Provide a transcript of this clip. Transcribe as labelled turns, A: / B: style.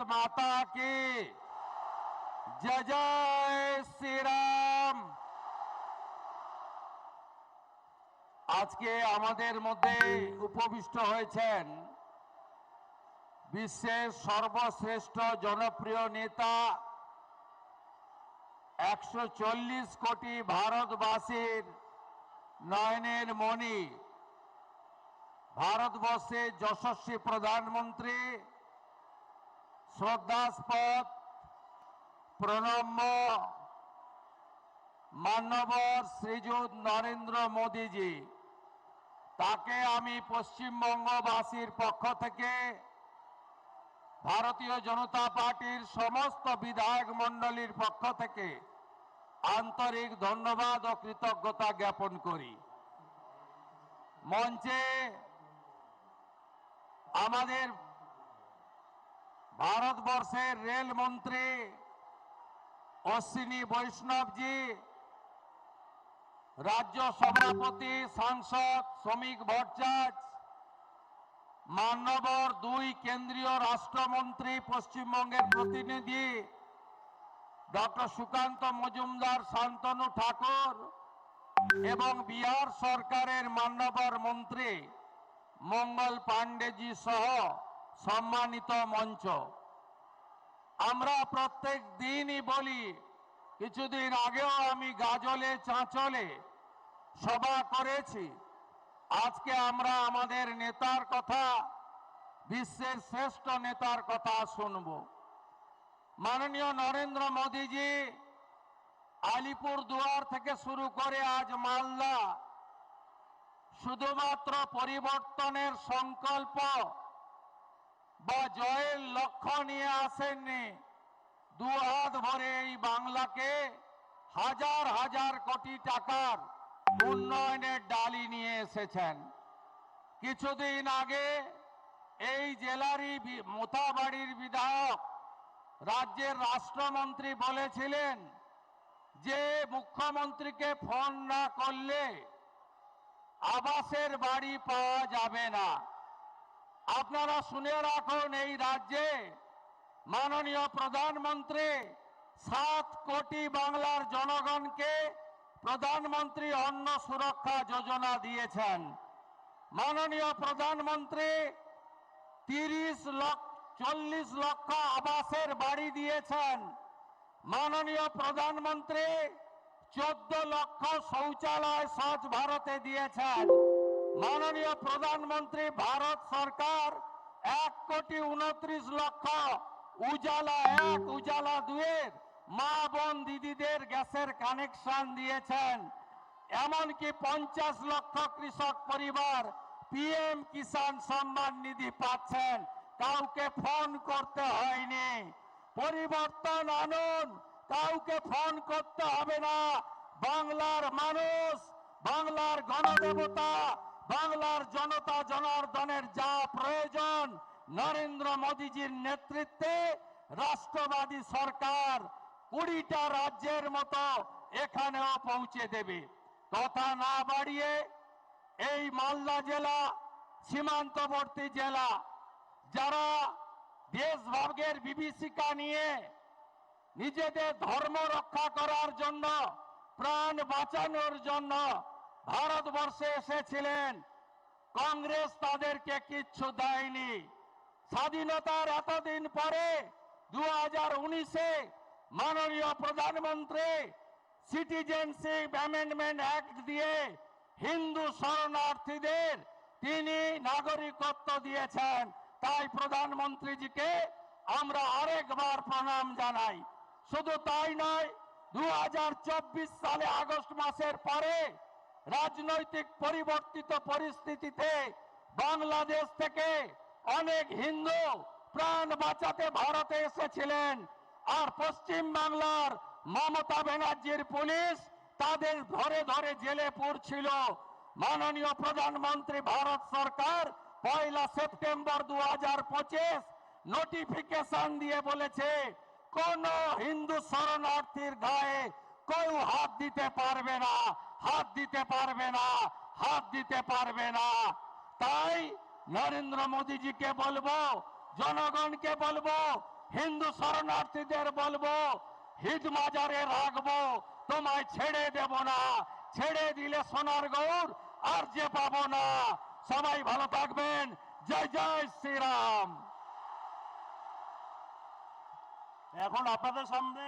A: माता की जय जय श्री राम। আজকে আমাদের মধ্যে উপবিষ্ট হয়েছেন বিশ্বের সর্বশ্রেষ্ঠ জনপ্রিয় নেতা 140 কোটি ভারতবাসীর নয়নের মণি, ভারতবর্ষের যশস্বী প্রধানমন্ত্রী, শ্রদ্ধাস্পদ প্রণম্য মাননীয় শ্রীযুত নরেন্দ্র মোদীজি, তাকে আমি পশ্চিমবঙ্গবাসীর পক্ষ থেকে ভারতীয় জনতা পার্টির সমস্ত বিধায়ক মণ্ডলীর পক্ষ থেকে আন্তরিক ধন্যবাদ ও কৃতজ্ঞতা জ্ঞাপন করি। মঞ্চে আমাদের ভারতবর্ষের রেলমন্ত্রী অশ্বিনী বৈষ্ণবজি, রাজ্য সভাপতি সাংসদ শ্রমিক ভট্টাচার্য, মান্যবর 2 কেন্দ্রীয় রাষ্ট্রমন্ত্রী পশ্চিমবঙ্গের প্রতিনিধি ডক্টর সুকান্ত মজুমদার, শান্তনু ঠাকুর এবং বিহার সরকারের মান্যবর মন্ত্রী মঙ্গল পাণ্ডেজি সহ সম্মানিত মঞ্চ। আমরা প্রত্যেক দিনই বলি, কিছুদিন আগেও আমি গাজলে চাঁচলে সভা করেছি, আজকে আমরা আমাদের নেতার কথা, বিশ্বের শ্রেষ্ঠ নেতার কথা শুনব। মাননীয় নরেন্দ্র মোদীজি আলিপুরদুয়ার থেকে শুরু করে আজ মালদা শুধুমাত্র পরিবর্তনের সংকল্প বা জয়ের লক্ষ্য নিয়ে আসেননি, 2 হাত ভরে এই বাংলাকে হাজার হাজার কোটি টাকার উন্নয়নের ডালি নিয়ে এসেছেন। কিছুদিন আগে এই জেলারই মোথাবাড়ির বিধায়ক রাজ্যের রাষ্ট্রমন্ত্রী বলেছিলেন যে মুখ্যমন্ত্রীকে ফোন না করলে আবাসের বাড়ি পাওয়া যাবে না। আপনারা শুনে রাখুন, এই রাজ্যে মাননীয় প্রধানমন্ত্রী 7 কোটি বাংলার জনগণকে প্রধানমন্ত্রী অন্ন সুরক্ষা যোজনা দিয়েছেন। মাননীয় প্রধানমন্ত্রী 40 লক্ষ আবাসের বাড়ি দিয়েছেন। মাননীয় প্রধানমন্ত্রী 14 লক্ষ শৌচালয় স্বচ্ছ ভারতে দিয়েছেন। মাননীয় প্রধানমন্ত্রী ভারত সরকার 1,29 লক্ষ উজালা 1 উজালা 2 মা বোন দিদিদের গ্যাসের কানেকশন দিয়েছেন। এমনকি 50 লক্ষ কৃষক পরিবার PM কিষাণ সম্মান নিধি পাচ্ছেন, কাউকে ফোন করতে হয়নি। পরিবর্তন আনুন, কাউকে ফোন করতে হবে না। বাংলার মানুষ, বাংলার গণদেবতা, বাংলার জনতা জনার্দনের যা প্রয়োজন, নরেন্দ্র মোদীজির নেতৃত্বে রাষ্ট্রবাদী সরকার 20টা রাজ্যের মতো এখানেও পৌঁছে দেবে। কথা না বাড়িয়ে এই মালদা জেলা সীমান্তবর্তী জেলা, যারা দেশভাগের বিভীষিকা নিয়ে নিজেদের ধর্ম রক্ষা করার জন্য, প্রাণ বাঁচানোর জন্য ভারতবর্ষে এসেছিলেন, কংগ্রেস তাদেরকে কিচ্ছু দেয়নি। স্বাধীনতার এতদিন পরে 2019-এ মাননীয় প্রধানমন্ত্রী সিটিজেনশিপ অ্যামেন্ডমেন্ট অ্যাক্ট দিয়ে হিন্দু শরণার্থীদের তিনি নাগরিকত্ব দিয়েছেন। তাই প্রধানমন্ত্রীজিকে আমরা আরেকবার প্রণাম জানাই। শুধু তাই নয়, 2024 সালে আগস্ট মাসের পরে রাজনৈতিক পরিবর্তিত পরিস্থিতিতে বাংলাদেশ থেকে অনেক হিন্দু প্রাণ বাঁচাতে ভারতে এসেছিলেন, আর পশ্চিম বাংলার মমতা ব্যানার্জির পুলিশ তাদের ধরে ধরে জেলে পুরছিল। মাননীয় প্রধানমন্ত্রী ভারত সরকার 1 সেপ্টেম্বর 2025 নোটিফিকেশন দিয়ে বলেছে, কোন হিন্দু শরণার্থীর গায়ে কেউ হাত দিতে পারবে না, হাত দিতে পারবে না, হাত দিতে পারবে না। তাই নরেন্দ্র মোদীজিকে বলবো, জনগণকে বলবো, হিন্দু শরণার্থীদের বলবো হিদ মাজারে রাখবো, তোমায় ছেড়ে দেব না, ছেড়ে দিলে সোনার গৌর আর যে পাবো না। সবাই ভালো থাকবেন। জয় জয় শ্রীরাম।
B: এখন আপনাদের সামনে